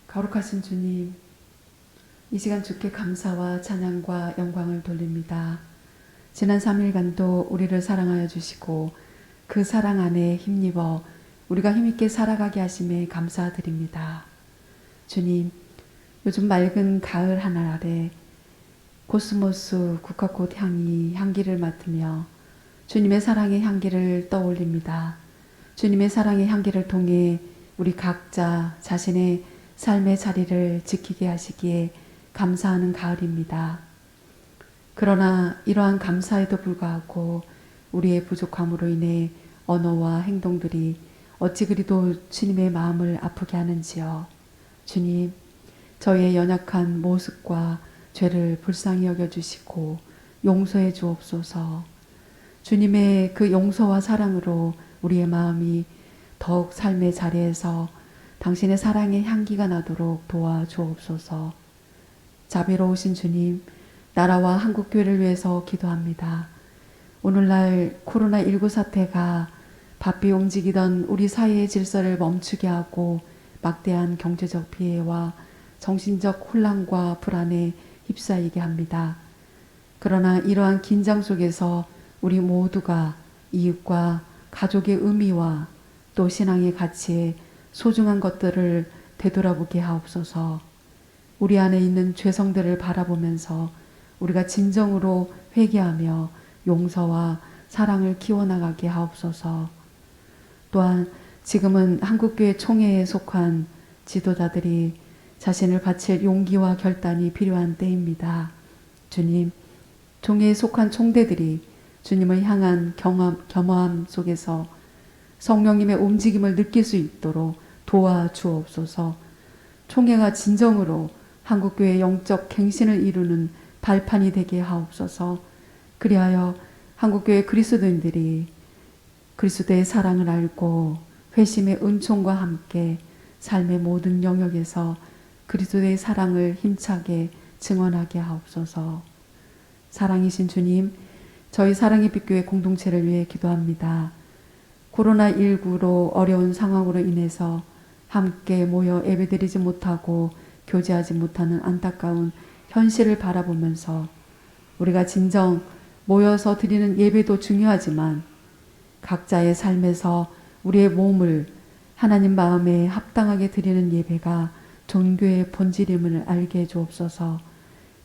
거룩하신 주님, 이 시간 주께 감사와 찬양과 영광을 돌립니다. 지난 3일간도 우리를 사랑하여 주시고 그 사랑 안에 힘입어 우리가 힘있게 살아가게 하심에 감사드립니다. 주님, 요즘 맑은 가을 하늘 아래 코스모스 국화꽃 향기를 맡으며 주님의 사랑의 향기를 떠올립니다. 주님의 사랑의 향기를 통해 우리 각자 자신의 삶의 자리를 지키게 하시기에 감사하는 가을입니다. 그러나 이러한 감사에도 불구하고 우리의 부족함으로 인해 언어와 행동들이 어찌 그리도 주님의 마음을 아프게 하는지요. 주님, 저희의 연약한 모습과 죄를 불쌍히 여겨주시고 용서해 주옵소서. 주님의 그 용서와 사랑으로 우리의 마음이 더욱 삶의 자리에서 당신의 사랑의 향기가 나도록 도와주옵소서. 자비로우신 주님, 나라와 한국교회를 위해서 기도합니다. 오늘날 코로나19 사태가 바삐 움직이던 우리 사회의 질서를 멈추게 하고 막대한 경제적 피해와 정신적 혼란과 불안에 휩싸이게 합니다. 그러나 이러한 긴장 속에서 우리 모두가 이웃과 가족의 의미와 또 신앙의 가치에 소중한 것들을 되돌아보게 하옵소서. 우리 안에 있는 죄성들을 바라보면서 우리가 진정으로 회개하며 용서와 사랑을 키워나가게 하옵소서. 또한 지금은 한국교회 총회에 속한 지도자들이 자신을 바칠 용기와 결단이 필요한 때입니다. 주님, 총회에 속한 총대들이 주님을 향한 겸허함 속에서 성령님의 움직임을 느낄 수 있도록 도와주옵소서. 총회가 진정으로 한국교회의 영적 갱신을 이루는 발판이 되게 하옵소서. 그리하여 한국교회 그리스도인들이 그리스도의 사랑을 알고 회심의 은총과 함께 삶의 모든 영역에서 그리스도의 사랑을 힘차게 증언하게 하옵소서. 사랑이신 주님, 저희 사랑의 빛교회 공동체를 위해 기도합니다. 코로나19로 어려운 상황으로 인해서 함께 모여 예배드리지 못하고 교제하지 못하는 안타까운 현실을 바라보면서 우리가 진정 모여서 드리는 예배도 중요하지만 각자의 삶에서 우리의 몸을 하나님 마음에 합당하게 드리는 예배가 종교의 본질임을 알게 해 주옵소서.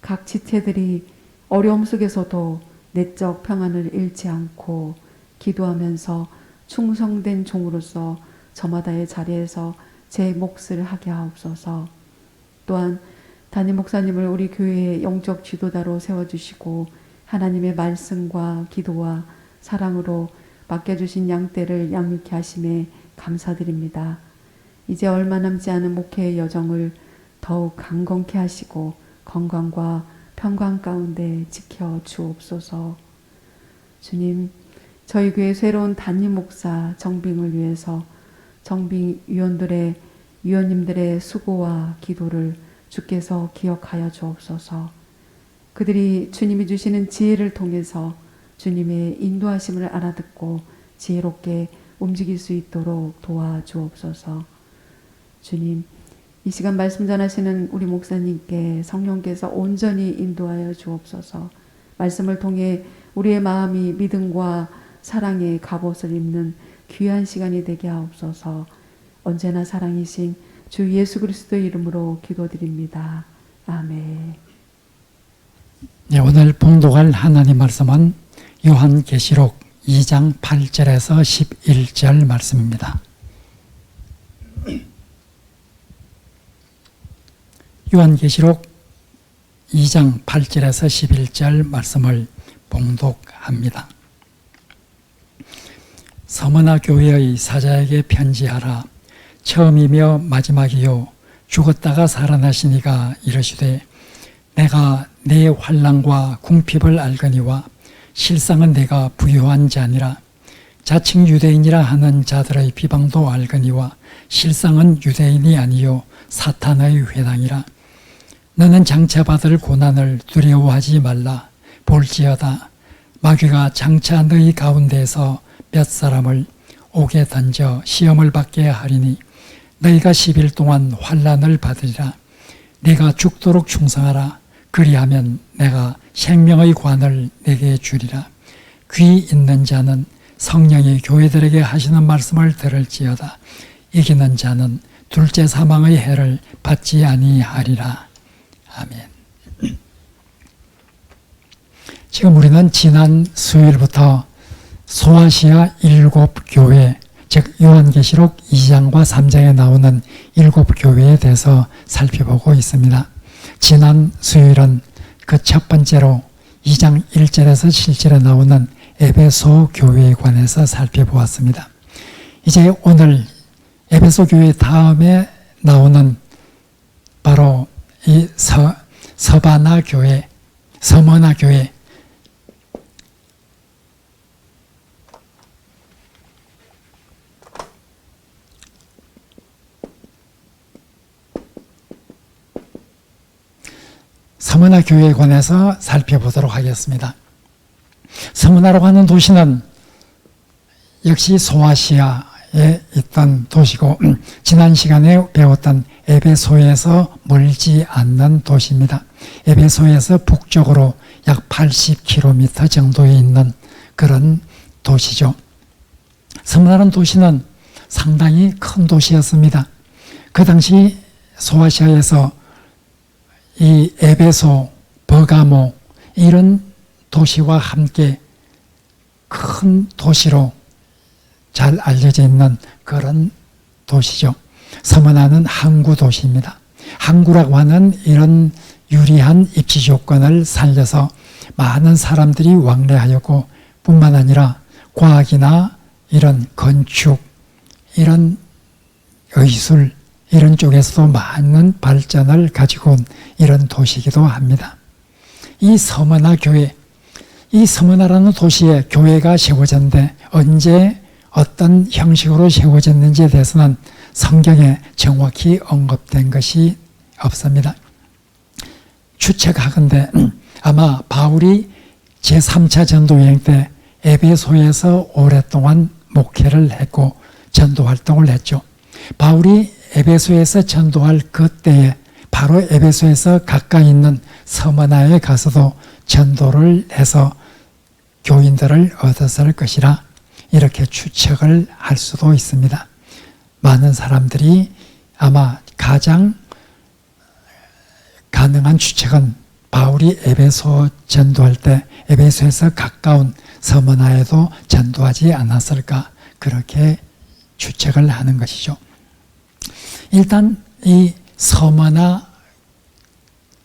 각 지체들이 어려움 속에서도 내적 평안을 잃지 않고 기도하면서 충성된 종으로서 저마다의 자리에서 제 몫을 하게 하옵소서. 또한 담임 목사님을 우리 교회의 영적 지도자로 세워주시고 하나님의 말씀과 기도와 사랑으로 맡겨주신 양떼를 양육케 하심에 감사드립니다. 이제 얼마 남지 않은 목회의 여정을 더욱 강건케 하시고 건강과 평강 가운데 지켜 주옵소서. 주님, 저희 교회 새로운 담임 목사 정빙을 위해서 정빙 위원님들의 수고와 기도를 주께서 기억하여 주옵소서. 그들이 주님이 주시는 지혜를 통해서 주님의 인도하심을 알아듣고 지혜롭게 움직일 수 있도록 도와주옵소서. 주님, 이 시간 말씀 전하시는 우리 목사님께 성령께서 온전히 인도하여 주옵소서. 말씀을 통해 우리의 마음이 믿음과 사랑의 갑옷을 입는 귀한 시간이 되게 하옵소서. 언제나 사랑이신 주 예수 그리스도의 이름으로 기도드립니다. 아멘. 네, 오늘 봉독할 하나님 말씀은 요한계시록 2장 8절에서 11절 말씀입니다. 요한계시록 2장 8절에서 11절 말씀을 봉독합니다. 서머나 교회의 사자에게 편지하라. 처음이며 마지막이요 죽었다가 살아나신 이가 이르시되 내가 내 환난과 궁핍을 알거니와 실상은 내가 부요한 자니라. 자칭 유대인이라 하는 자들의 비방도 알거니와 실상은 유대인이 아니요 사탄의 회당이라. 너는 장차 받을 고난을 두려워하지 말라. 볼지어다 마귀가 장차 너희 가운데서 몇 사람을 옥에 던져 시험을 받게 하리니 너희가 10일 동안 환난을 받으리라. 네가 죽도록 충성하라. 그리하면 내가 생명의 관을 네게 주리라. 귀 있는 자는 성령이 교회들에게 하시는 말씀을 들을지어다. 이기는 자는 둘째 사망의 해를 받지 아니하리라. 아멘. 지금 우리는 지난 수요일부터 소아시아 7교회, 즉 요한계시록 2장과 3장에 나오는 7교회에 대해서 살펴보고 있습니다. 지난 수요일은 그 첫 번째로 2장 1절에서 7절에 나오는 에베소 교회에 관해서 살펴보았습니다. 이제 오늘 에베소 교회 다음에 나오는 바로 이 서바나 교회, 서머나 교회, 서머나 교회에 관해서 살펴보도록 하겠습니다. 서머나라고 하는 도시는 역시 소아시아에 있던 도시고 지난 시간에 배웠던 에베소에서 멀지 않는 도시입니다. 에베소에서 북쪽으로 약 80km 정도에 있는 그런 도시죠. 서머나라는 도시는 상당히 큰 도시였습니다. 그 당시 소아시아에서 이 에베소, 버가모 이런 도시와 함께 큰 도시로 잘 알려져 있는 그런 도시죠. 서머나는 항구 도시입니다. 항구라고 하는 이런 유리한 입지 조건을 살려서 많은 사람들이 왕래하였고 뿐만 아니라 과학이나 이런 건축, 이런 의술 이런 쪽에서도 많은 발전을 가지고 온 이런 도시이기도 합니다. 이 서머나 교회, 이 서머나라는 도시에 교회가 세워졌는데 언제 어떤 형식으로 세워졌는지에 대해서는 성경에 정확히 언급된 것이 없습니다. 추측하건대 아마 바울이 제3차 전도여행 때 에베소에서 오랫동안 목회를 했고 전도활동을 했죠. 바울이 에베소에서 전도할 그때에 바로 에베소에서 가까이 있는 서머나에 가서도 전도를 해서 교인들을 얻었을 것이라 이렇게 추측을 할 수도 있습니다. 많은 사람들이 아마 가장 가능한 추측은 바울이 에베소 전도할 때 에베소에서 가까운 서머나에도 전도하지 않았을까 그렇게 추측을 하는 것이죠. 일단 이 서머나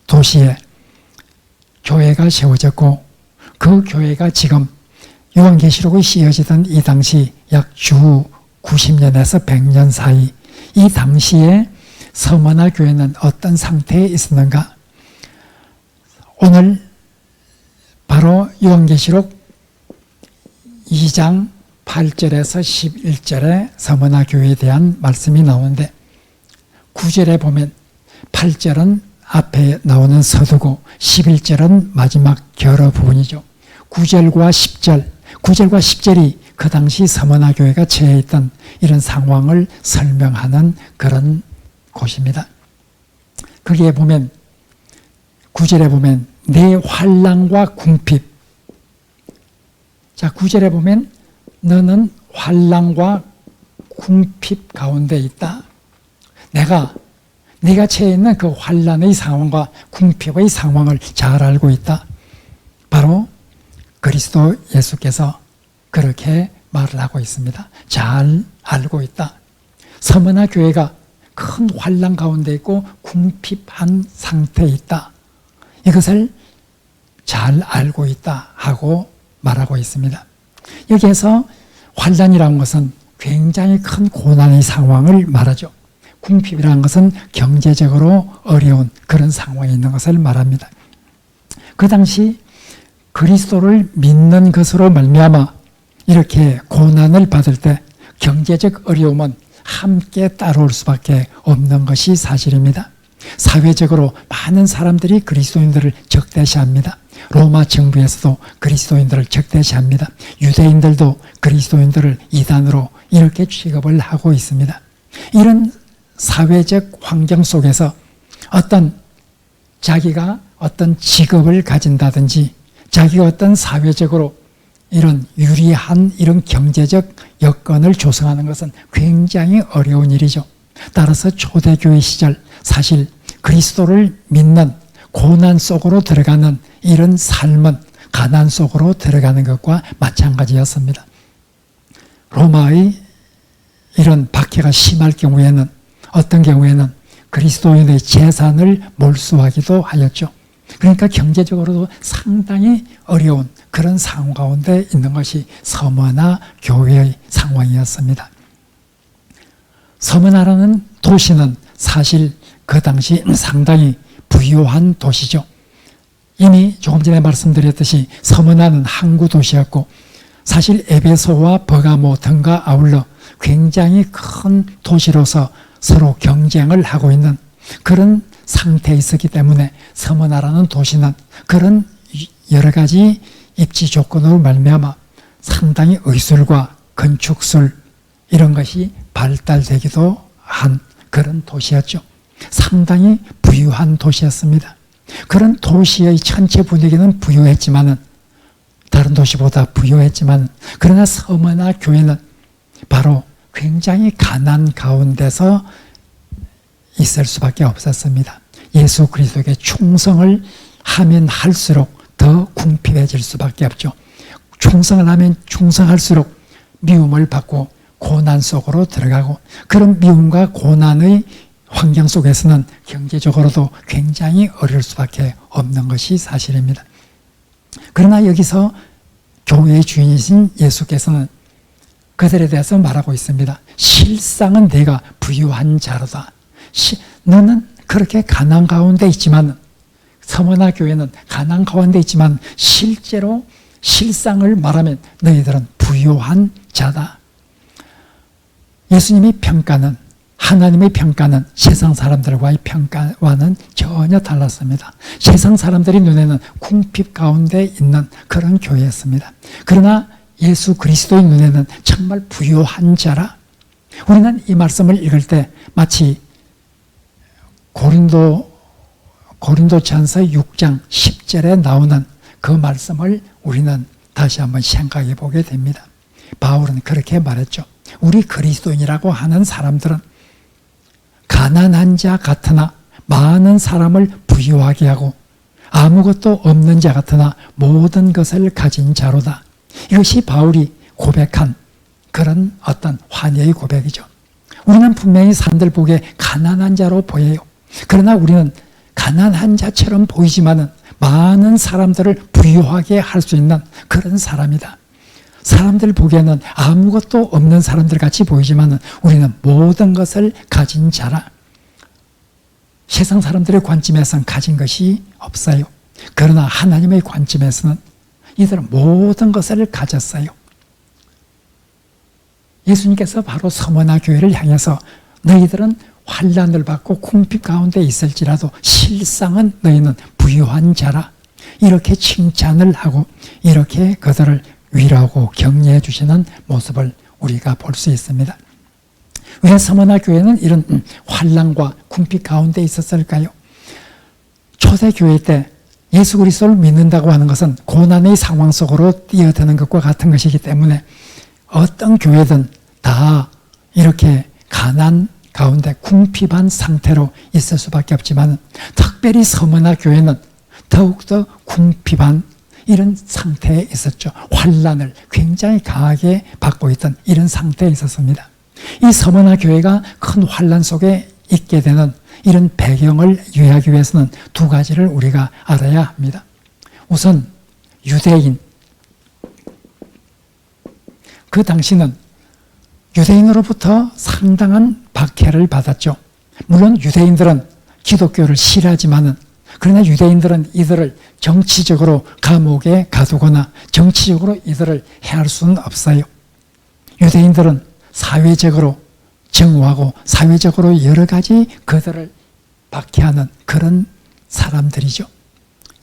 도시에 교회가 세워졌고 그 교회가 지금 요한계시록이 씌어지던 이 당시 약 주 90년에서 100년 사이 이 당시에 서머나 교회는 어떤 상태에 있었는가? 오늘 바로 요한계시록 2장 8절에서 11절에 서머나 교회에 대한 말씀이 나오는데 9절에 보면 8절은 앞에 나오는 서두고 11절은 마지막 결어 부분이죠. 9절과 10절이 그 당시 서머나 교회가 처해 있던 이런 상황을 설명하는 그런 곳입니다. 거기에 보면 9절에 보면 내 환난과 궁핍. 자, 9절에 보면 너는 환난과 궁핍 가운데 있다. 네가 처해 있는 그 환난의 상황과 궁핍의 상황을 잘 알고 있다. 바로 그리스도 예수께서 그렇게 말을 하고 있습니다. 잘 알고 있다. 서머나 교회가 큰 환난 가운데 있고 궁핍한 상태에 있다. 이것을 잘 알고 있다 하고 말하고 있습니다. 여기에서 환난이라는 것은 굉장히 큰 고난의 상황을 말하죠. 궁핍이라는 것은 경제적으로 어려운 그런 상황에 있는 것을 말합니다. 그 당시 그리스도를 믿는 것으로 말미암아 이렇게 고난을 받을 때 경제적 어려움은 함께 따라올 수밖에 없는 것이 사실입니다. 사회적으로 많은 사람들이 그리스도인들을 적대시합니다. 로마 정부에서도 그리스도인들을 적대시합니다. 유대인들도 그리스도인들을 이단으로 이렇게 취급을 하고 있습니다. 이런 사회적 환경 속에서 자기가 어떤 직업을 가진다든지 자기가 어떤 사회적으로 이런 유리한 이런 경제적 여건을 조성하는 것은 굉장히 어려운 일이죠. 따라서 초대교회 시절 사실 그리스도를 믿는 고난 속으로 들어가는 이런 삶은 가난 속으로 들어가는 것과 마찬가지였습니다. 로마의 이런 박해가 심할 경우에는 어떤 경우에는 그리스도인의 재산을 몰수하기도 하였죠. 그러니까 경제적으로도 상당히 어려운 그런 상황 가운데 있는 것이 서머나 교회의 상황이었습니다. 서머나라는 도시는 사실 그 당시 상당히 부유한 도시죠. 이미 조금 전에 말씀드렸듯이 서머나는 항구 도시였고 사실 에베소와 버가모 등과 아울러 굉장히 큰 도시로서 서로 경쟁을 하고 있는 그런 상태에 있었기 때문에 서머나라는 도시는 그런 여러 가지 입지 조건으로 말미암아 상당히 의술과 건축술 이런 것이 발달되기도 한 그런 도시였죠. 상당히 부유한 도시였습니다. 그런 도시의 전체 분위기는 부유했지만은 다른 도시보다 부유했지만 그러나 서머나 교회는 바로 굉장히 가난 가운데서 있을 수밖에 없었습니다. 예수 그리스도에게 충성을 하면 할수록 더 궁핍해질 수밖에 없죠. 충성을 하면 충성할수록 미움을 받고 고난 속으로 들어가고 그런 미움과 고난의 환경 속에서는 경제적으로도 굉장히 어려울 수밖에 없는 것이 사실입니다. 그러나 여기서 교회의 주인이신 예수께서는 그들에 대해서 말하고 있습니다. 실상은 내가 부유한 자로다. 너는 그렇게 가난 가운데 있지만 서머나 교회는 가난 가운데 있지만 실제로 실상을 말하면 너희들은 부유한 자다. 예수님의 평가는 하나님의 평가는 세상 사람들과의 평가와는 전혀 달랐습니다. 세상 사람들의 눈에는 궁핍 가운데 있는 그런 교회였습니다. 그러나 예수 그리스도의 눈에는 정말 부유한 자라. 우리는 이 말씀을 읽을 때 마치 고린도전서 6장 10절에 나오는 그 말씀을 우리는 다시 한번 생각해 보게 됩니다. 바울은 그렇게 말했죠. 우리 그리스도인이라고 하는 사람들은 가난한 자 같으나 많은 사람을 부유하게 하고 아무것도 없는 자 같으나 모든 것을 가진 자로다. 이것이 바울이 고백한 그런 어떤 환희의 고백이죠. 우리는 분명히 사람들 보기에 가난한 자로 보여요. 그러나 우리는 가난한 자처럼 보이지만은 많은 사람들을 부유하게 할 수 있는 그런 사람이다. 사람들 보기에는 아무것도 없는 사람들 같이 보이지만 우리는 모든 것을 가진 자라. 세상 사람들의 관점에서는 가진 것이 없어요. 그러나 하나님의 관점에서는 이들은 모든 것을 가졌어요. 예수님께서 바로 서머나 교회를 향해서 너희들은 환난을 받고 궁핍 가운데 있을지라도 실상은 너희는 부유한 자라. 이렇게 칭찬을 하고 이렇게 그들을 위로하고 격려해 주시는 모습을 우리가 볼 수 있습니다. 왜 서머나 교회는 이런 환난과 궁핍 가운데 있었을까요? 초대교회 때 예수 그리스도를 믿는다고 하는 것은 고난의 상황 속으로 뛰어드는 것과 같은 것이기 때문에 어떤 교회든 다 이렇게 가난 가운데 궁핍한 상태로 있을 수밖에 없지만 특별히 서머나 교회는 더욱더 궁핍한 이런 상태에 있었죠. 환난을 굉장히 강하게 받고 있던 이런 상태에 있었습니다. 이 서머나 교회가 큰 환난 속에 있게 되는 이런 배경을 이해하기 위해서는 두 가지를 우리가 알아야 합니다. 우선 유대인, 그 당시는 유대인으로부터 상당한 박해를 받았죠. 물론 유대인들은 기독교를 싫어하지만은 그러나 유대인들은 이들을 정치적으로 감옥에 가두거나 정치적으로 이들을 해할 수는 없어요. 유대인들은 사회적으로 정오하고 사회적으로 여러 가지 그들을 박해하는 그런 사람들이죠.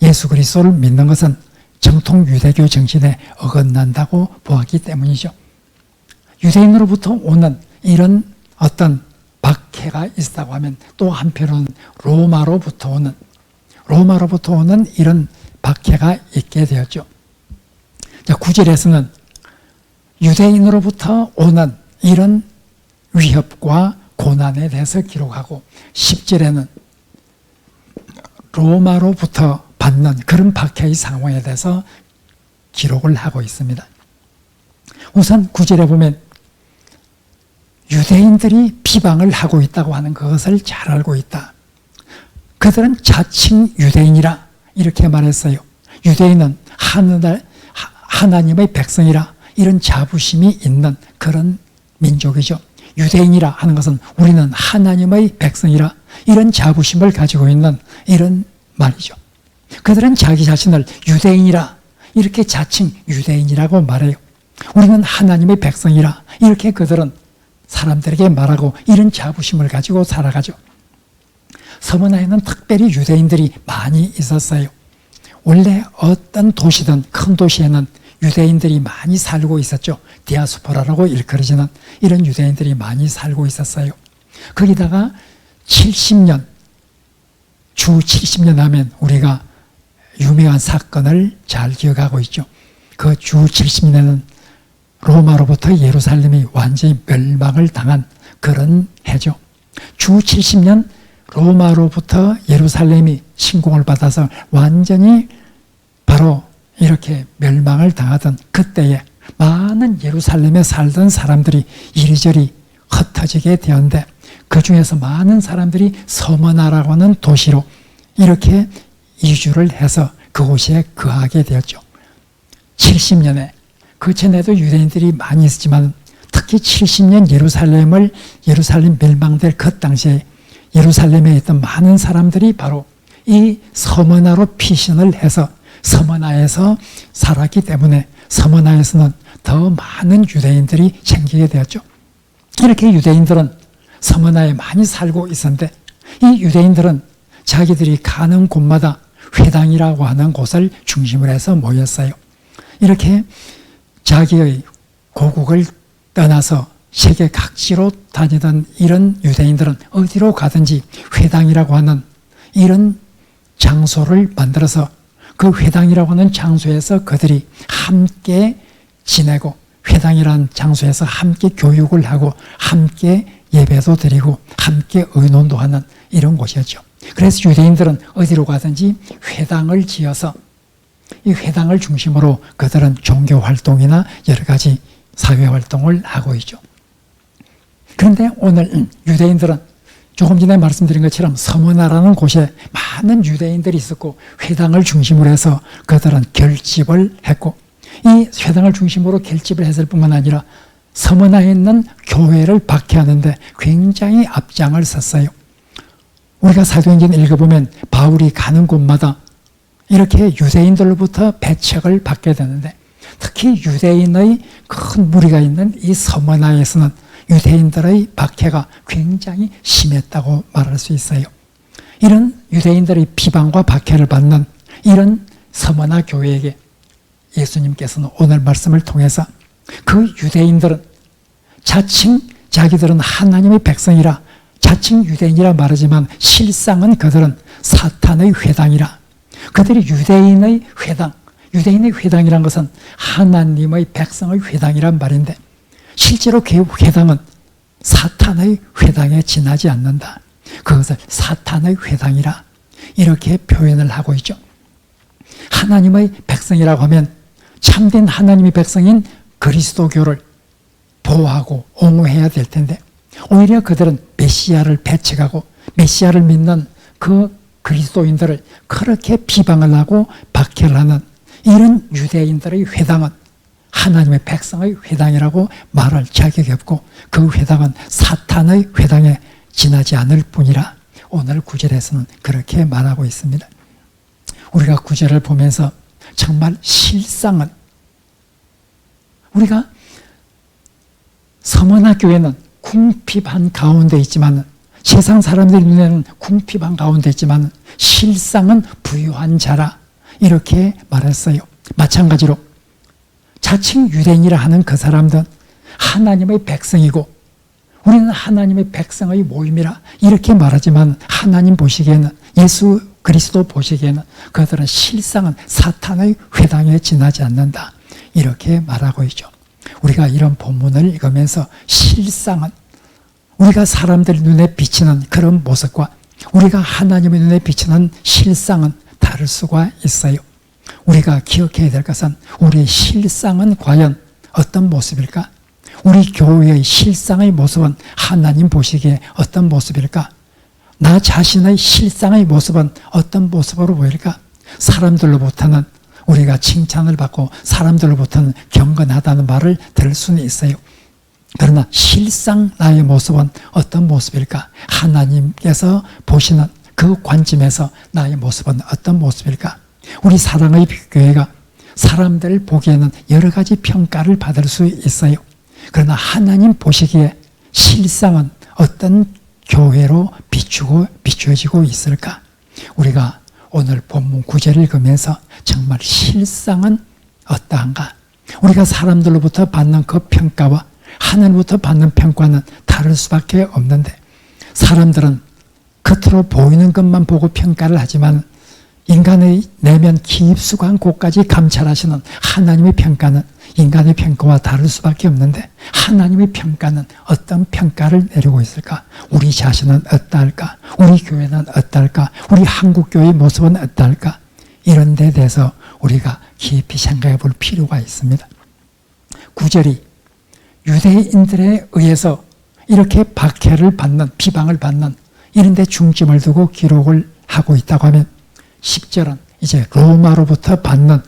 예수 그리스도를 믿는 것은 정통 유대교 정신에 어긋난다고 보았기 때문이죠. 유대인으로부터 오는 이런 어떤 박해 박해가 있다고 하면 또 한편으로는 로마로부터 오는 이런 박해가 있게 되었죠. 자, 9절에서는 유대인으로부터 오는 이런 위협과 고난에 대해서 기록하고 10절에는 로마로부터 받는 그런 박해의 상황에 대해서 기록을 하고 있습니다. 우선 9절에 보면 유대인들이 비방을 하고 있다고 하는 그것을 잘 알고 있다. 그들은 자칭 유대인이라 이렇게 말했어요. 유대인은 하나님의 백성이라 이런 자부심이 있는 그런 민족이죠. 유대인이라 하는 것은 우리는 하나님의 백성이라 이런 자부심을 가지고 있는 이런 말이죠. 그들은 자기 자신을 유대인이라 이렇게 자칭 유대인이라고 말해요. 우리는 하나님의 백성이라 이렇게 그들은 사람들에게 말하고 이런 자부심을 가지고 살아가죠. 서머나에는 특별히 유대인들이 많이 있었어요. 원래 어떤 도시든 큰 도시에는 유대인들이 많이 살고 있었죠. 디아스포라라고 일컬어지는 이런 유대인들이 많이 살고 있었어요. 거기다가 70년, 주 70년 하면 우리가 유명한 사건을 잘 기억하고 있죠. 그 주 70년에는 로마로부터 예루살렘이 완전히 멸망을 당한 그런 해죠. 주 70년 로마로부터 예루살렘이 침공을 받아서 완전히 바로 이렇게 멸망을 당하던 그때에 많은 예루살렘에 살던 사람들이 이리저리 흩어지게 되었는데 그 중에서 많은 사람들이 서머나라고 하는 도시로 이렇게 이주를 해서 그곳에 거하게 되었죠. 70년에 그 전에도 유대인들이 많이 있었지만 특히 70년 예루살렘 멸망될 그 당시에 예루살렘에 있던 많은 사람들이 바로 이 서머나로 피신을 해서 서머나에서 살았기 때문에 서머나에서는 더 많은 유대인들이 생기게 되었죠. 이렇게 유대인들은 서머나에 많이 살고 있었는데 이 유대인들은 자기들이 가는 곳마다 회당이라고 하는 곳을 중심으로 해서 모였어요. 이렇게 자기의 고국을 떠나서 세계 각지로 다니던 이런 유대인들은 어디로 가든지 회당이라고 하는 이런 장소를 만들어서 그 회당이라고 하는 장소에서 그들이 함께 지내고 회당이라는 장소에서 함께 교육을 하고 함께 예배도 드리고 함께 의논도 하는 이런 곳이었죠. 그래서 유대인들은 어디로 가든지 회당을 지어서 이 회당을 중심으로 그들은 종교 활동이나 여러 가지 사회 활동을 하고 있죠. 그런데 오늘 유대인들은 조금 전에 말씀드린 것처럼 서머나라는 곳에 많은 유대인들이 있었고 회당을 중심으로 해서 그들은 결집을 했고 이 회당을 중심으로 결집을 했을 뿐만 아니라 서머나에 있는 교회를 박해하는데 굉장히 앞장을 섰어요. 우리가 사도행전 읽어보면 바울이 가는 곳마다 이렇게 유대인들로부터 배척을 받게 되는데 특히 유대인의 큰 무리가 있는 이 서머나에서는 유대인들의 박해가 굉장히 심했다고 말할 수 있어요. 이런 유대인들의 비방과 박해를 받는 이런 서머나 교회에게 예수님께서는 오늘 말씀을 통해서 그 유대인들은 자칭 자기들은 하나님의 백성이라 자칭 유대인이라 말하지만 실상은 그들은 사탄의 회당이라 그들이 유대인의 회당이란 것은 하나님의 백성의 회당이란 말인데 실제로 그 회당은 사탄의 회당에 지나지 않는다. 그것을 사탄의 회당이라 이렇게 표현을 하고 있죠. 하나님의 백성이라고 하면 참된 하나님의 백성인 그리스도교를 보호하고 옹호해야 될 텐데 오히려 그들은 메시아를 배척하고 메시아를 믿는 그 그리스도인들을 그렇게 비방을 하고 박해를 하는 이런 유대인들의 회당은 하나님의 백성의 회당이라고 말할 자격이 없고 그 회당은 사탄의 회당에 지나지 않을 뿐이라 오늘 9절에서는 그렇게 말하고 있습니다. 우리가 9절을 보면서 정말 실상은 우리가 서머나 교회는 궁핍한 가운데 있지만 세상 사람들 눈에는 궁핍한 가운데 있지만 실상은 부유한 자라 이렇게 말했어요. 마찬가지로 자칭 유대인이라 하는 그 사람들은 하나님의 백성이고 우리는 하나님의 백성의 모임이라 이렇게 말하지만 하나님 보시기에는, 예수 그리스도 보시기에는 그들은 실상은 사탄의 회당에 지나지 않는다, 이렇게 말하고 있죠. 우리가 이런 본문을 읽으면서 실상은, 우리가 사람들 눈에 비치는 그런 모습과 우리가 하나님의 눈에 비치는 실상은 다를 수가 있어요. 우리가 기억해야 될 것은 우리의 실상은 과연 어떤 모습일까? 우리 교회의 실상의 모습은 하나님 보시기에 어떤 모습일까? 나 자신의 실상의 모습은 어떤 모습으로 보일까? 사람들로부터는 우리가 칭찬을 받고 사람들로부터는 경건하다는 말을 들을 수는 있어요. 그러나 실상 나의 모습은 어떤 모습일까? 하나님께서 보시는 그 관점에서 나의 모습은 어떤 모습일까? 우리 사랑의 교회가 사람들 보기에는 여러 가지 평가를 받을 수 있어요. 그러나 하나님 보시기에 실상은 어떤 교회로 비추어지고 있을까? 우리가 오늘 본문 9절을 읽으면서 정말 실상은 어떠한가? 우리가 사람들로부터 받는 그 평가와 하늘부터 받는 평가는 다를 수밖에 없는데, 사람들은 겉으로 보이는 것만 보고 평가를 하지만 인간의 내면 깊숙한 곳까지 감찰하시는 하나님의 평가는 인간의 평가와 다를 수밖에 없는데, 하나님의 평가는 어떤 평가를 내리고 있을까? 우리 자신은 어떠할까? 우리 교회는 어떠할까? 우리 한국교회의 모습은 어떠할까? 이런 데 대해서 우리가 깊이 생각해 볼 필요가 있습니다. 9절이 유대인들에 의해서 이렇게 박해를 받는, 비방을 받는 이런 데 중점을 두고 기록을 하고 있다고 하면, 10절은 이제 로마로부터 받는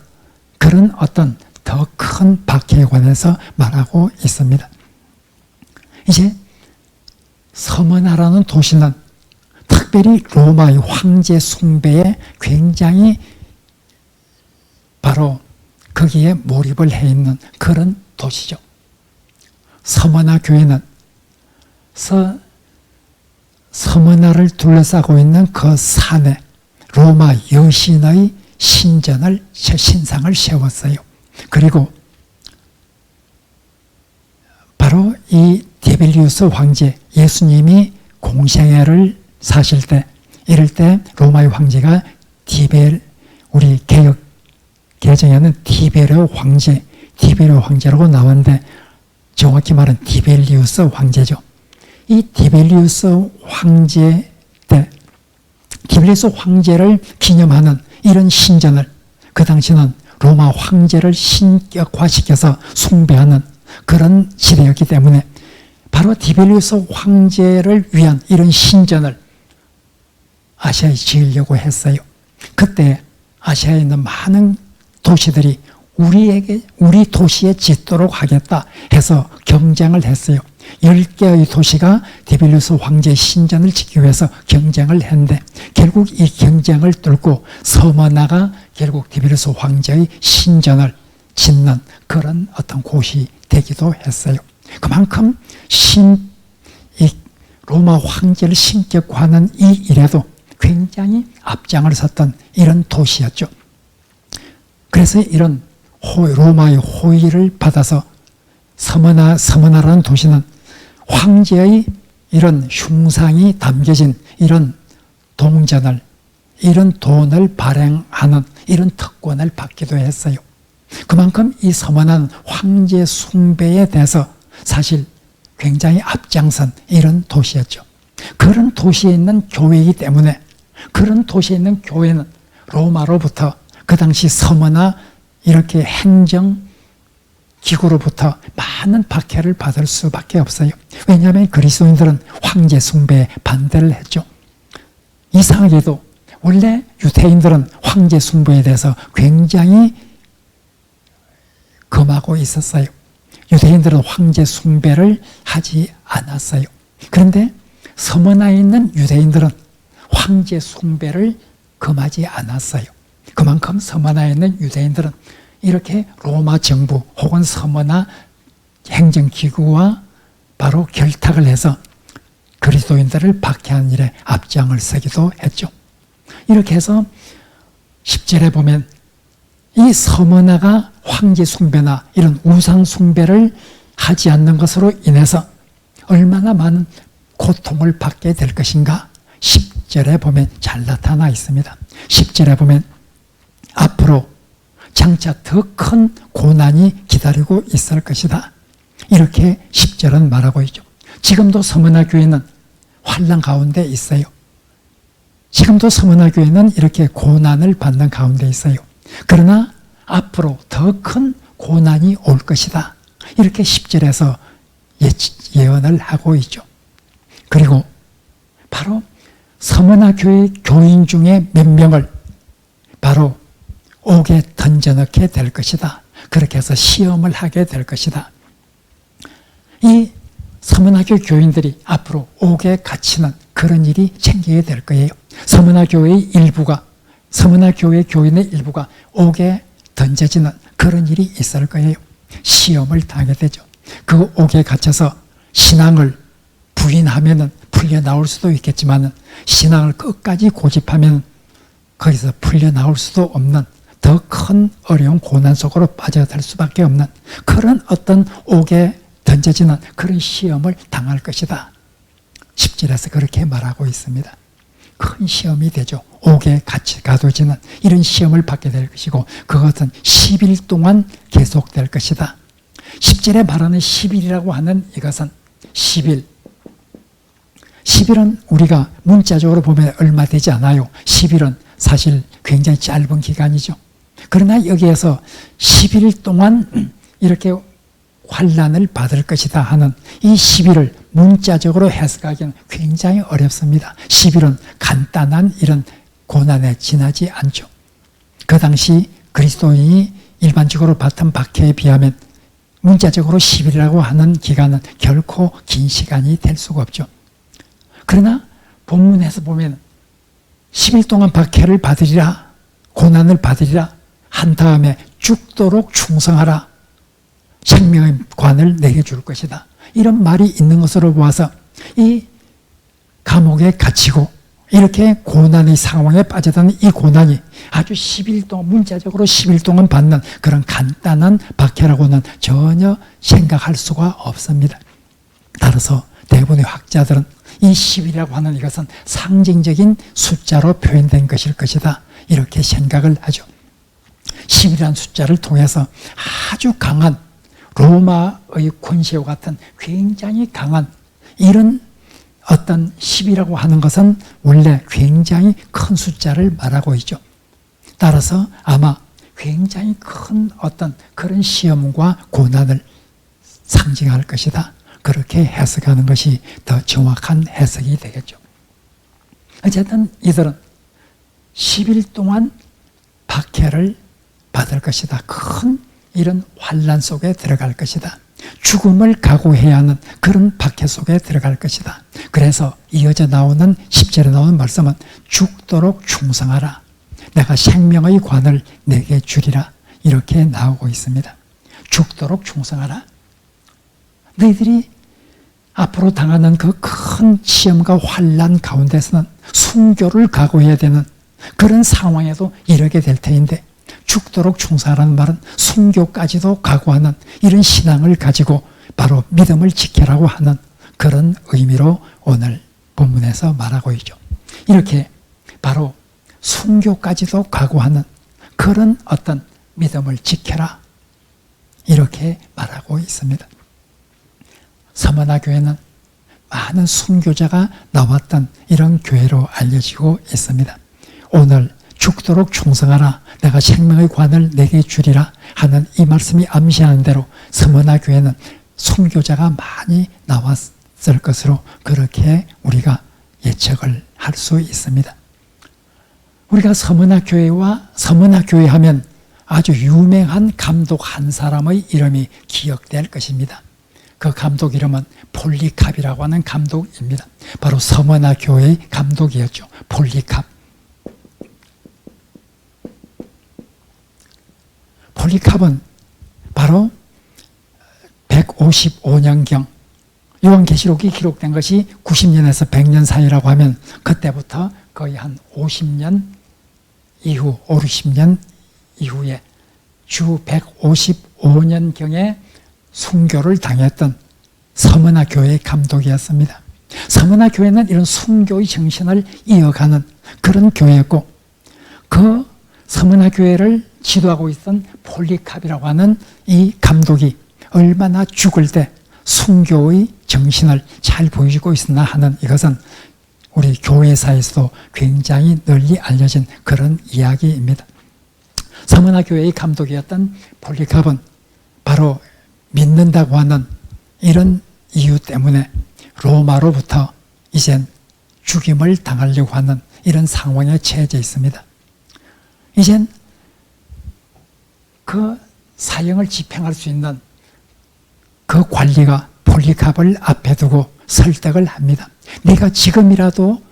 그런 어떤 더 큰 박해에 관해서 말하고 있습니다. 이제 서머나라는 도시는 특별히 로마의 황제 숭배에 굉장히 바로 거기에 몰입을 해 있는 그런 도시죠. 서머나 교회는 서머나를 둘러싸고 있는 그 산에 로마 여신의 신상을 세웠어요. 그리고 바로 이 디벨리우스 황제, 예수님이 공생애를 사실 때, 이럴 때 로마의 황제가 우리 개혁 개정에는 디베르 황제라고 나왔는데 정확히 말은 디벨리우스 황제죠. 이 디벨리우스 황제 때 디벨리우스 황제를 기념하는 이런 신전을, 그 당시는 로마 황제를 신격화시켜서 숭배하는 그런 시대였기 때문에 바로 디벨리우스 황제를 위한 이런 신전을 아시아에 지으려고 했어요. 그때 아시아에 있는 많은 도시들이 우리 도시에 짓도록 하겠다 해서 경쟁을 했어요. 10개의 도시가 디벨리우스 황제의 신전을 짓기 위해서 경쟁을 했는데 결국 이 경쟁을 뚫고 서머나가 결국 디벨리우스 황제의 신전을 짓는 그런 어떤 곳이 되기도 했어요. 그만큼 이 로마 황제를 신격화하는 이 일에도 굉장히 앞장을 섰던 이런 도시였죠. 그래서 이런 로마의 호의를 받아서 서머나라는 도시는 황제의 이런 흉상이 담겨진 이런 동전을, 이런 돈을 발행하는 이런 특권을 받기도 했어요. 그만큼 이 서머나는 황제 숭배에 대해서 사실 굉장히 앞장선 이런 도시였죠. 그런 도시에 있는 교회이기 때문에, 그런 도시에 있는 교회는 로마로부터 그 당시 서머나 이렇게 행정기구로부터 많은 박해를 받을 수밖에 없어요. 왜냐하면 그리스도인들은 황제 숭배에 반대를 했죠. 이상하게도 원래 유대인들은 황제 숭배에 대해서 굉장히 금하고 있었어요. 유대인들은 황제 숭배를 하지 않았어요. 그런데 서머나에 있는 유대인들은 황제 숭배를 금하지 않았어요. 그만큼 서머나에 있는 유대인들은 이렇게 로마 정부 혹은 서머나 행정기구와 바로 결탁을 해서 그리스도인들을 박해하는 일에 앞장을 서기도 했죠. 이렇게 해서 10절에 보면 이 서머나가 황제 숭배나 이런 우상 숭배를 하지 않는 것으로 인해서 얼마나 많은 고통을 받게 될 것인가 10절에 보면 잘 나타나 있습니다. 10절에 보면 앞으로 장차 더 큰 고난이 기다리고 있을 것이다. 이렇게 10절은 말하고 있죠. 지금도 서머나 교회는 환난 가운데 있어요. 지금도 서머나 교회는 이렇게 고난을 받는 가운데 있어요. 그러나 앞으로 더 큰 고난이 올 것이다. 이렇게 10절에서 예언을 하고 있죠. 그리고 바로 서머나 교회 교인 중에 몇 명을 바로 옥에 던져넣게 될 것이다. 그렇게 해서 시험을 하게 될 것이다. 이 서머나 교회 교인들이 앞으로 옥에 갇히는 그런 일이 생기게 될 거예요. 서머나 교회의 일부가, 서머나 교회 교인의 일부가 옥에 던져지는 그런 일이 있을 거예요. 시험을 당하게 되죠. 그 옥에 갇혀서 신앙을 부인하면은 풀려 나올 수도 있겠지만 신앙을 끝까지 고집하면 거기서 풀려 나올 수도 없는 더 큰 어려운 고난 속으로 빠져들 수밖에 없는 그런 어떤 옥에 던져지는 그런 시험을 당할 것이다. 10절에서 그렇게 말하고 있습니다. 큰 시험이 되죠. 옥에 같이 가둬지는 이런 시험을 받게 될 것이고 그것은 10일 동안 계속될 것이다. 10절에 말하는 10일이라고 하는 이것은 10일. 10일은 우리가 문자적으로 보면 얼마 되지 않아요. 10일은 사실 굉장히 짧은 기간이죠. 그러나 여기에서 10일 동안 이렇게 환난을 받을 것이다 하는 이 10일을 문자적으로 해석하기는 굉장히 어렵습니다. 10일은 간단한 이런 고난에 지나지 않죠. 그 당시 그리스도인이 일반적으로 받던 박해에 비하면 문자적으로 10일이라고 하는 기간은 결코 긴 시간이 될 수가 없죠. 그러나 본문에서 보면 10일 동안 박해를 받으리라, 고난을 받으리라 한 다음에 죽도록 충성하라, 생명의 관을 내게 줄 것이다. 이런 말이 있는 것으로 보아서 이 감옥에 갇히고 이렇게 고난의 상황에 빠져드는 이 고난이 아주 10일 동안, 문자적으로 10일 동안 받는 그런 간단한 박해라고는 전혀 생각할 수가 없습니다. 따라서 대부분의 학자들은 이 10이라고 하는 이것은 상징적인 숫자로 표현된 것일 것이다. 이렇게 생각을 하죠. 10이라는 숫자를 통해서 아주 강한 로마의 권세와 같은 굉장히 강한 이런 어떤 10이라고 하는 것은 원래 굉장히 큰 숫자를 말하고 있죠. 따라서 아마 굉장히 큰 어떤 그런 시험과 고난을 상징할 것이다. 그렇게 해석하는 것이 더 정확한 해석이 되겠죠. 어쨌든 이들은 10일 동안 박해를 받을 것이다. 큰 이런 환난 속에 들어갈 것이다. 죽음을 각오해야 하는 그런 박해 속에 들어갈 것이다. 그래서 이어져 나오는 10절에 나오는 말씀은 죽도록 충성하라. 내가 생명의 관을 내게 주리라. 이렇게 나오고 있습니다. 죽도록 충성하라. 너희들이 앞으로 당하는 그 큰 시험과 환난 가운데서는 순교를 각오해야 되는 그런 상황에도 이르게 될 터인데 죽도록 충성하라는 말은 순교까지도 각오하는 이런 신앙을 가지고 바로 믿음을 지키라고 하는 그런 의미로 오늘 본문에서 말하고 있죠. 이렇게 바로 순교까지도 각오하는 그런 어떤 믿음을 지켜라. 이렇게 말하고 있습니다. 서머나 교회는 많은 순교자가 나왔던 이런 교회로 알려지고 있습니다. 오늘 죽도록 충성하라, 내가 생명의 관을 내게 주리라 하는 이 말씀이 암시하는 대로 서머나 교회는 순교자가 많이 나왔을 것으로 그렇게 우리가 예측을 할 수 있습니다. 우리가 서머나 교회와 서머나 교회 하면 아주 유명한 감독 한 사람의 이름이 기억될 것입니다. 그 감독 이름은 폴리캅이라고 하는 감독입니다. 바로 서머나 교회의 감독이었죠. 폴리캅. 폴리캅은 바로 155년경 요한계시록이 기록된 것이 90년에서 100년 사이라고 하면 그때부터 거의 한 50년 이후, 5, 60년 이후에 주 155년경에 순교를 당했던 서머나 교회의 감독이었습니다. 서머나 교회는 이런 순교의 정신을 이어가는 그런 교회였고, 그 서머나 교회를 지도하고 있던 폴리캅이라고 하는 이 감독이 얼마나 죽을 때 순교의 정신을 잘 보여주고 있었나 하는, 이것은 우리 교회사에서도 굉장히 널리 알려진 그런 이야기입니다. 서머나 교회의 감독이었던 폴리캅은 바로 믿는다고 하는 이런 이유 때문에 로마로부터 이젠 죽임을 당하려고 하는 이런 상황에 처해져 있습니다. 이젠 그 사형을 집행할 수 있는 그 관리가 폴리캅을 앞에 두고 설득을 합니다. 네가 지금이라도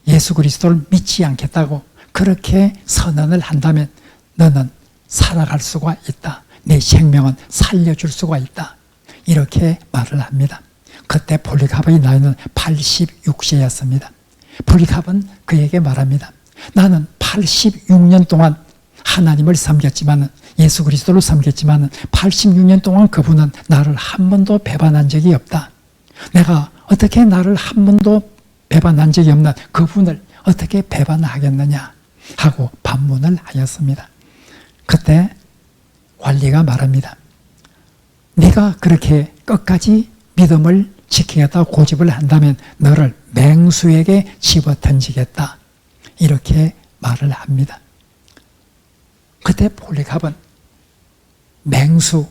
예수 그리스도를 믿지 않겠다고 그렇게 선언을 한다면 너는 살아갈 수가 있다. 내 생명은 살려줄 수가 있다. 이렇게 말을 합니다. 그때 폴리캅의 나이는 86세였습니다. 폴리캅은 그에게 말합니다. 나는 86년 동안 하나님을 섬겼지만, 예수 그리스도를 섬겼지만 86년 동안 그분은 나를 한 번도 배반한 적이 없다. 내가 어떻게 나를 한 번도 배반한 적이 없는 그분을 어떻게 배반하겠느냐 하고 반문을 하였습니다. 그때 관리가 말합니다. 네가 그렇게 끝까지 믿음을 지키겠다고 고집을 한다면 너를 맹수에게 집어던지겠다. 이렇게 말을 합니다. 그때 폴리캅은 맹수,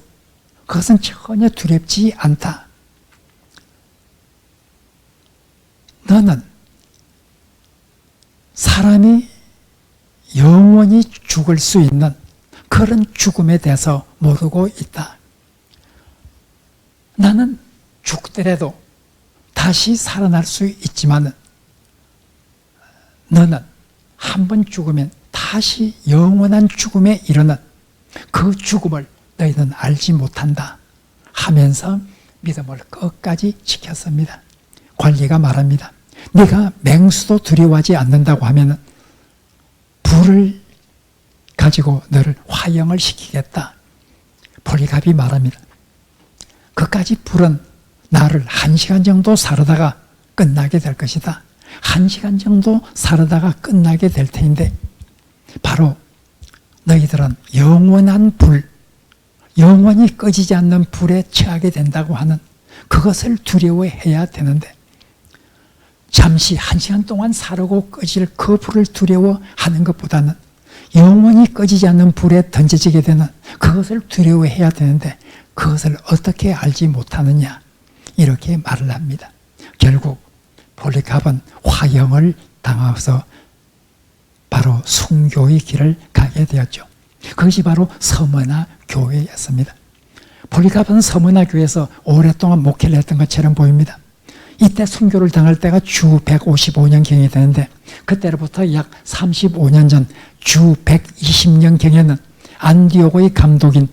그것은 전혀 두렵지 않다. 너는 사람이 영원히 죽을 수 있는 그런 죽음에 대해서 모르고 있다. 나는 죽더라도 다시 살아날 수 있지만 너는 한 번 죽으면 다시 영원한 죽음에 이르는 그 죽음을 너희는 알지 못한다 하면서 믿음을 끝까지 지켰습니다. 관리가 말합니다. 네가 맹수도 두려워하지 않는다고 하면 불을 가지고 너를 화형을 시키겠다. 폴리캅이 말합니다. 그까지 불은 나를 1시간 정도 사르다가 끝나게 될 것이다. 1시간 정도 사르다가 끝나게 될 테인데 바로 너희들은 영원한 불, 영원히 꺼지지 않는 불에 처하게 된다고 하는 그것을 두려워해야 되는데 잠시 1시간 동안 사르고 꺼질 그 불을 두려워하는 것보다는 영원히 꺼지지 않는 불에 던져지게 되는 그것을 두려워해야 되는데 그것을 어떻게 알지 못하느냐 이렇게 말을 합니다. 결국 폴리캅은 화형을 당하서 바로 순교의 길을 가게 되었죠. 그것이 바로 서머나 교회였습니다. 폴리캅은 서머나 교회에서 오랫동안 목회를 했던 것처럼 보입니다. 이때 순교를 당할 때가 주 155년경이 되는데 그때로부터 약 35년 전 주 120년경에는 안디오고의 감독인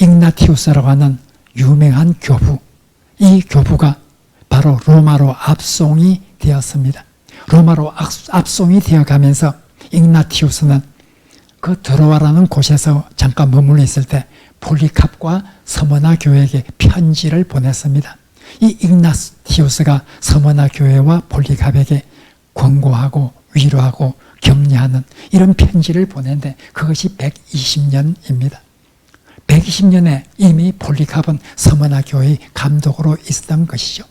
igna티우스라고 하는 유명한 교부, 이 교부가 바로 로마로 압송이 되었습니다. 로마로 압송이 되어가면서 igna티우스는 그 드로아라는 곳에서 잠깐 머물러 있을 때 폴리캅과 서머나 교회에게 편지를 보냈습니다. 이 igna티우스가 서머나 교회와 폴리캅에게 권고하고 위로하고 격려하는 이런 편지를 보냈는데 그것이 120년입니다. 120년에 이미 폴리캅은 서머나 교회의 감독으로 있었던 것이죠.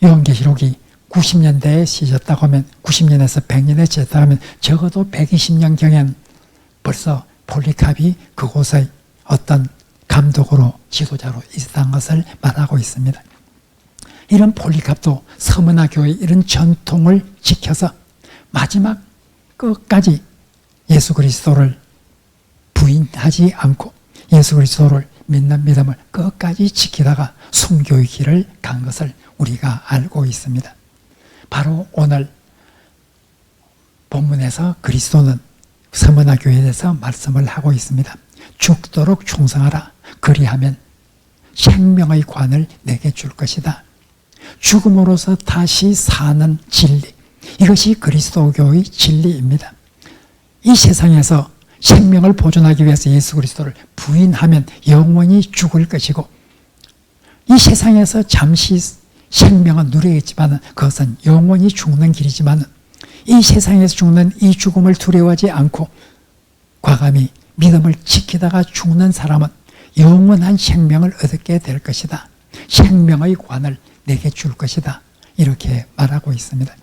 요한계시록이 90년대에 시졌다고 하면 90년에서 100년에 시졌다고 하면 적어도 120년경엔 벌써 폴리캅이 그곳의 어떤 감독으로 지도자로 있었던 것을 말하고 있습니다. 이런 폴리캅도 서머나 교회의 이런 전통을 지켜서 마지막 끝까지 예수 그리스도를 부인하지 않고 예수 그리스도를 믿는 믿음을 끝까지 지키다가 순교의 길을 간 것을 우리가 알고 있습니다. 바로 오늘 본문에서 그리스도는 서머나 교회에 대해서 말씀을 하고 있습니다. 죽도록 충성하라. 그리하면 생명의 관을 내게 줄 것이다. 죽음으로서 다시 사는 진리, 이것이 그리스도교의 진리입니다. 이 세상에서 생명을 보존하기 위해서 예수 그리스도를 부인하면 영원히 죽을 것이고 이 세상에서 잠시 생명은 누리겠지만 그것은 영원히 죽는 길이지만 이 세상에서 죽는 이 죽음을 두려워하지 않고 과감히 믿음을 지키다가 죽는 사람은 영원한 생명을 얻게 될 것이다. 생명의 관을 내게 줄 것이다. 이렇게 말하고 있습니다.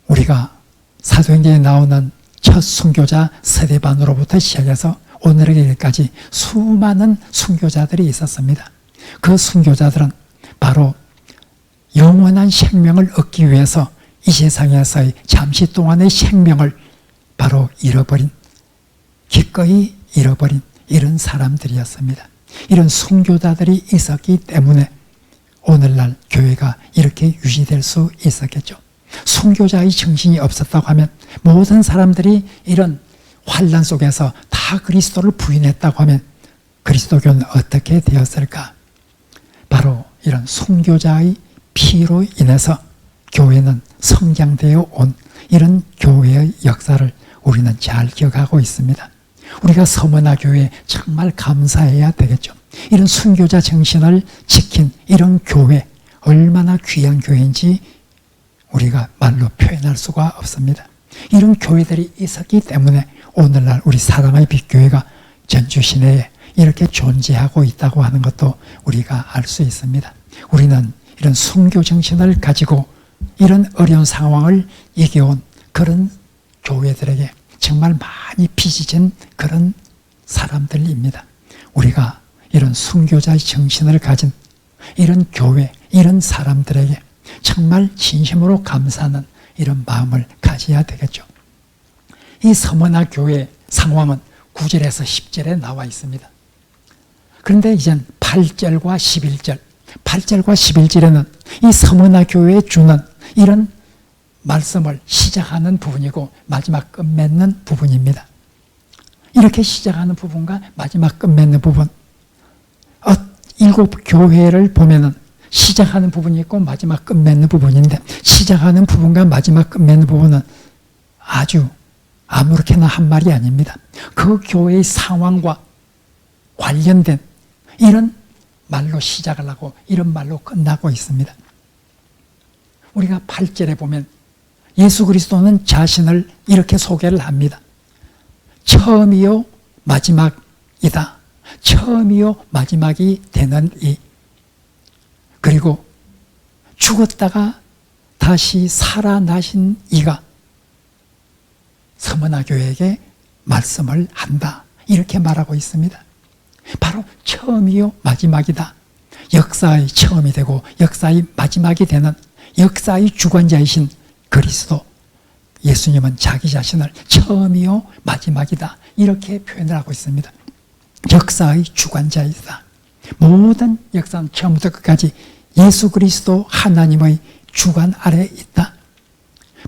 우리가 사도행전에 나오는 첫 순교자 스데반으로부터 시작해서 오늘에까지 수많은 순교자들이 있었습니다. 그 순교자들은 바로 영원한 생명을 얻기 위해서 이 세상에서의 잠시 동안의 생명을 바로 잃어버린, 기꺼이 잃어버린 이런 사람들이었습니다. 이런 순교자들이 있었기 때문에 오늘날 교회가 이렇게 유지될 수 있었겠죠. 순교자의 정신이 없었다고 하면 모든 사람들이 이런 환난 속에서 다 그리스도를 부인했다고 하면 그리스도교는 어떻게 되었을까? 바로 이런 순교자의 피로 인해서 교회는 성장되어 온 이런 교회의 역사를 우리는 잘 기억하고 있습니다. 우리가 서머나 교회에 정말 감사해야 되겠죠. 이런 순교자 정신을 지킨 이런 교회, 얼마나 귀한 교회인지 우리가 말로 표현할 수가 없습니다. 이런 교회들이 있었기 때문에 오늘날 우리 사랑의 빛교회가 전주 시내에 이렇게 존재하고 있다고 하는 것도 우리가 알 수 있습니다. 우리는 이런 순교 정신을 가지고 이런 어려운 상황을 이겨온 그런 교회들에게 정말 많이 빚진 그런 사람들입니다. 우리가 이런 순교자의 정신을 가진 이런 교회, 이런 사람들에게 정말 진심으로 감사하는 이런 마음을 가져야 되겠죠. 이 서머나 교회 상황은 9절에서 10절에 나와 있습니다. 그런데 이젠 8절과 11절, 8절과 11절에는 이 서머나 교회에 주는 이런 말씀을 시작하는 부분이고 마지막 끝맺는 부분입니다. 이렇게 시작하는 부분과 마지막 끝맺는 부분, 7 교회를 보면은 시작하는 부분이 있고 마지막 끝맺는 부분인데 시작하는 부분과 마지막 끝맺는 부분은 아주 아무렇게나 한 말이 아닙니다. 그 교회의 상황과 관련된 이런 말로 시작을 하고 이런 말로 끝나고 있습니다. 우리가 8절에 보면 예수 그리스도는 자신을 이렇게 소개를 합니다. 처음이요 마지막이다. 처음이요 마지막이 되는 이. 그리고 죽었다가 다시 살아나신 이가 서머나 교회에게 말씀을 한다. 이렇게 말하고 있습니다. 바로 처음이요 마지막이다. 역사의 처음이 되고 역사의 마지막이 되는 역사의 주관자이신 그리스도 예수님은 자기 자신을 처음이요 마지막이다. 이렇게 표현을 하고 있습니다. 역사의 주관자이다. 모든 역사는 처음부터 끝까지 예수 그리스도 하나님의 주관 아래에 있다.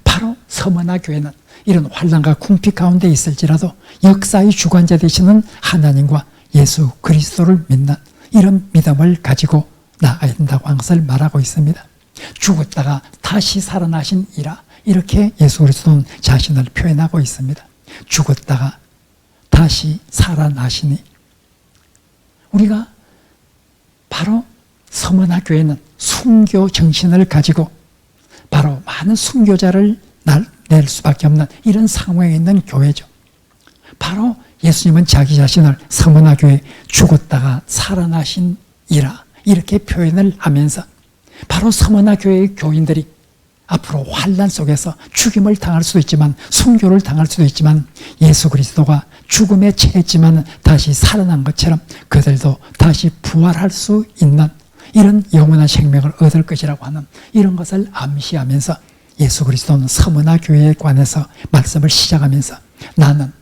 바로 서머나 교회는 이런 환난과 궁핍 가운데 있을지라도 역사의 주관자 되시는 하나님과 예수 그리스도를 믿는 이런 믿음을 가지고 나아야 된다고 하는 것을 말하고 있습니다. 죽었다가 다시 살아나신 이라, 이렇게 예수 그리스도는 자신을 표현하고 있습니다. 죽었다가 다시 살아나시니. 우리가 바로 서머나 교회는 순교 정신을 가지고 바로 많은 순교자를 낼 수밖에 없는 이런 상황에 있는 교회죠. 바로 예수님은 자기 자신을 서머나 교회 죽었다가 살아나신 이라, 이렇게 표현을 하면서 바로 서머나 교회의 교인들이 앞으로 환난 속에서 죽임을 당할 수도 있지만 순교를 당할 수도 있지만 예수 그리스도가 죽음에 처했지만 다시 살아난 것처럼 그들도 다시 부활할 수 있는 이런 영원한 생명을 얻을 것이라고 하는 이런 것을 암시하면서 예수 그리스도는 서머나 교회에 관해서 말씀을 시작하면서 나는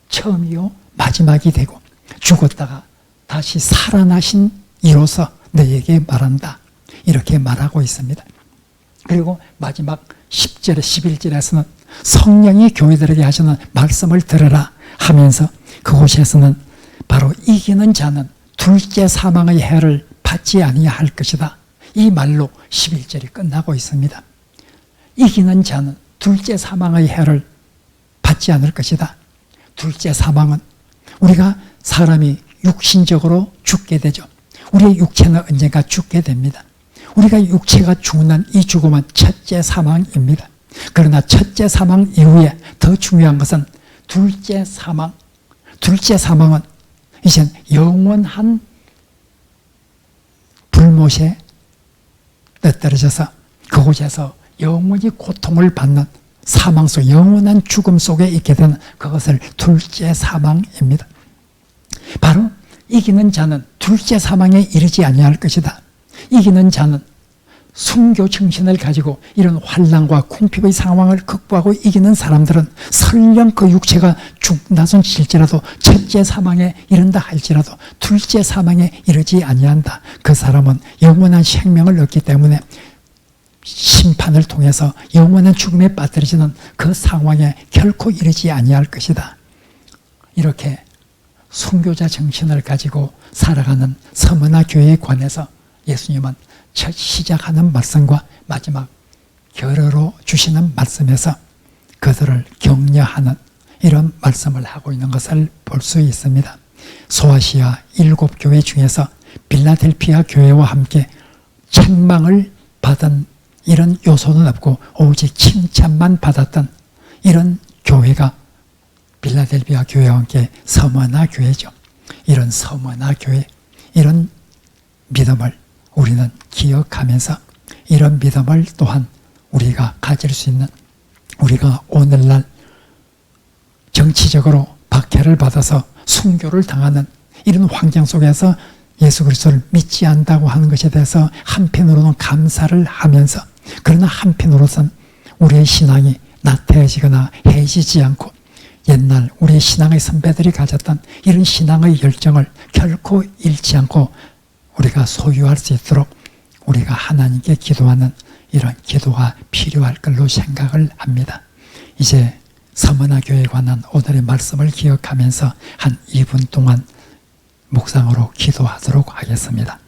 처음이요 마지막이 되고 죽었다가 다시 살아나신 이로서 너에게 말한다. 이렇게 말하고 있습니다. 그리고 마지막 10절, 11절에서는 성령이 교회들에게 하시는 말씀을 들으라 하면서 그곳에서는 바로 이기는 자는 둘째 사망의 해를 받지 아니할 것이다. 이 말로 11절이 끝나고 있습니다. 이기는 자는 둘째 사망의 해를 받지 않을 것이다. 둘째 사망은 우리가 사람이 육신적으로 죽게 되죠. 우리의 육체는 언젠가 죽게 됩니다. 우리가 육체가 죽는 이 죽음은 첫째 사망입니다. 그러나 첫째 사망 이후에 더 중요한 것은 둘째 사망. 둘째 사망은 이젠 영원한 불못에 떨어져서 그곳에서 영원히 고통을 받는 사망 속, 영원한 죽음 속에 있게 되는 그것을 둘째 사망입니다. 바로 이기는 자는 둘째 사망에 이르지 아니할 것이다. 이기는 자는 순교 정신을 가지고 이런 환난과 궁핍의 상황을 극복하고 이기는 사람들은 설령 그 육체가 죽나선 실지라도 첫째 사망에 이른다 할지라도 둘째 사망에 이르지 아니한다. 그 사람은 영원한 생명을 얻기 때문에 심판을 통해서 영원한 죽음에 빠뜨리지는 그 상황에 결코 이르지 아니할 것이다. 이렇게 순교자 정신을 가지고 살아가는 서머나 교회에 관해서 예수님은 첫 시작하는 말씀과 마지막 결어로 주시는 말씀에서 그들을 격려하는 이런 말씀을 하고 있는 것을 볼 수 있습니다. 소아시아 7교회 중에서 빌라델피아 교회와 함께 책망을 받은 이런 요소는 없고 오직 칭찬만 받았던 이런 교회가 빌라델피아 교회와 함께 서머나 교회죠. 이런 서머나 교회, 이런 믿음을 우리는 기억하면서 이런 믿음을 또한 우리가 가질 수 있는, 우리가 오늘날 정치적으로 박해를 받아서 순교를 당하는 이런 환경 속에서 예수 그리스도를 믿지 않는다고 하는 것에 대해서 한편으로는 감사를 하면서, 그러나 한편으로서는 우리의 신앙이 나태해지거나 해지지 않고 옛날 우리의 신앙의 선배들이 가졌던 이런 신앙의 열정을 결코 잃지 않고 우리가 소유할 수 있도록 우리가 하나님께 기도하는 이런 기도가 필요할 걸로 생각을 합니다. 이제 서머나 교회에 관한 오늘의 말씀을 기억하면서 한 2분 동안 묵상으로 기도하도록 하겠습니다.